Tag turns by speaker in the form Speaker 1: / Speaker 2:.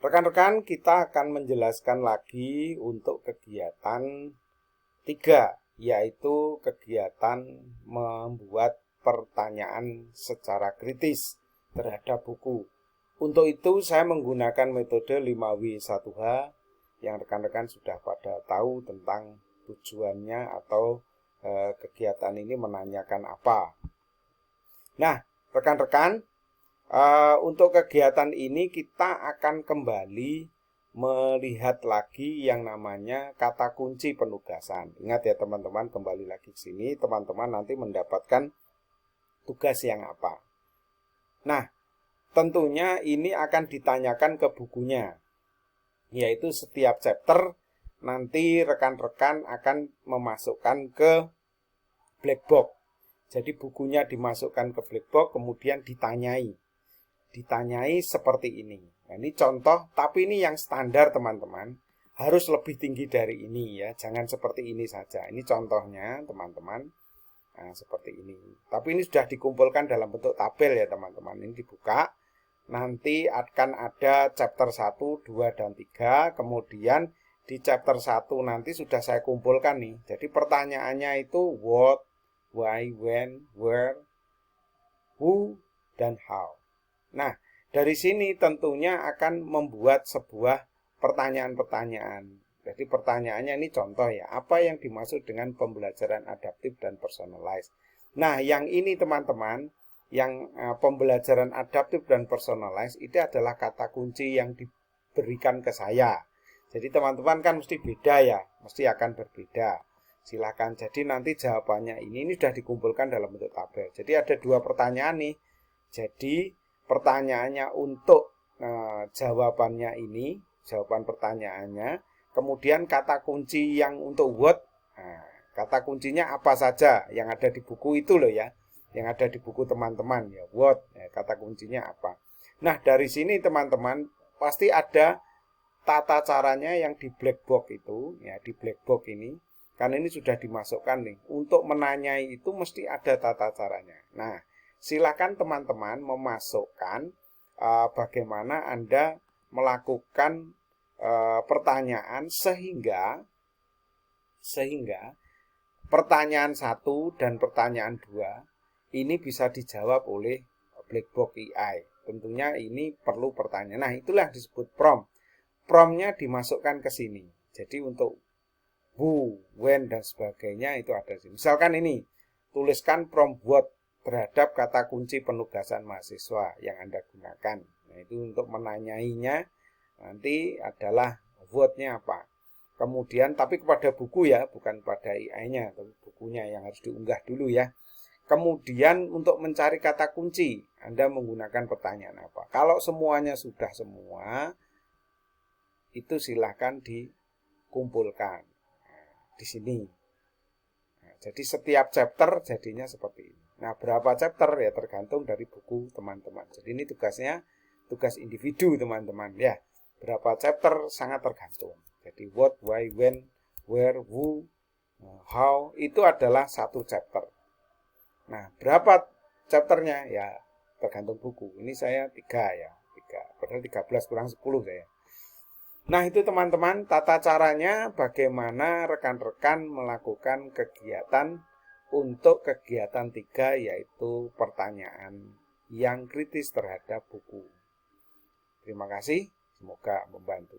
Speaker 1: Rekan-rekan, kita akan menjelaskan lagi untuk kegiatan 3, yaitu kegiatan membuat pertanyaan secara kritis terhadap buku. Untuk itu saya menggunakan metode 5W1H yang rekan-rekan sudah pada tahu tentang tujuannya atau kegiatan ini menanyakan apa. Nah, rekan-rekan, untuk kegiatan ini kita akan kembali melihat lagi yang namanya kata kunci penugasan. Ingat ya teman-teman, kembali lagi ke sini, teman-teman nanti mendapatkan tugas yang apa. Nah, tentunya ini akan ditanyakan ke bukunya, yaitu setiap chapter nanti rekan-rekan akan memasukkan ke black box. Jadi bukunya dimasukkan ke black box, kemudian ditanyai seperti ini. Nah, ini contoh, tapi ini yang standar teman-teman. Harus lebih tinggi dari ini ya, jangan seperti ini saja. Ini contohnya teman-teman. Nah, seperti ini. Tapi ini sudah dikumpulkan dalam bentuk tabel ya teman-teman. Ini dibuka. Nanti akan ada chapter 1, 2, dan 3. Kemudian di chapter 1 nanti sudah saya kumpulkan nih. Jadi pertanyaannya itu what, why, when, where, who, dan how. Nah, dari sini tentunya akan membuat sebuah pertanyaan-pertanyaan. Jadi pertanyaannya ini contoh ya, apa yang dimaksud dengan pembelajaran adaptif dan personalized. Nah, yang ini teman-teman, yang pembelajaran adaptif dan personalized itu adalah kata kunci yang diberikan ke saya. Jadi teman-teman kan mesti beda ya, mesti akan berbeda. Silakan. Jadi nanti jawabannya ini sudah dikumpulkan dalam bentuk tabel. Jadi ada 2 pertanyaan nih. Jadi pertanyaannya untuk jawabannya ini, jawaban pertanyaannya, kemudian kata kunci yang untuk what, kata kuncinya apa saja yang ada di buku itu loh ya, yang ada di buku teman-teman ya, what, ya, kata kuncinya apa. Nah, dari sini teman-teman pasti ada tata caranya yang di black box itu, ya di black box ini, karena ini sudah dimasukkan nih, untuk menanyai itu mesti ada tata caranya. Nah, silakan teman-teman memasukkan bagaimana Anda melakukan pertanyaan sehingga pertanyaan 1 dan pertanyaan 2 ini bisa dijawab oleh black box AI. Tentunya ini perlu pertanyaan. Nah, itulah disebut prompt. Promptnya dimasukkan ke sini. Jadi untuk who, when, dan sebagainya itu ada di sini. Misalkan ini, tuliskan prompt what terhadap kata kunci penugasan mahasiswa yang Anda gunakan. Nah, itu untuk menanyainya nanti adalah what-nya apa. Kemudian tapi kepada buku ya, bukan pada AI-nya, tapi bukunya yang harus diunggah dulu ya. Kemudian untuk mencari kata kunci, Anda menggunakan pertanyaan apa. Kalau semuanya sudah semua, itu silahkan dikumpulkan di sini. Nah, jadi setiap chapter jadinya seperti ini. Nah, berapa chapter ya tergantung dari buku teman-teman. Jadi ini tugasnya tugas individu teman-teman ya. Berapa chapter sangat tergantung. Jadi what, why, when, where, who, how itu adalah satu chapter. Nah, berapa chapternya ya tergantung buku. Ini saya 3 ya, 3. Padahal 13 kurang 10 saya. Nah, itu teman-teman tata caranya bagaimana rekan-rekan melakukan kegiatan untuk kegiatan 3, yaitu pertanyaan yang kritis terhadap buku. Terima kasih, semoga membantu.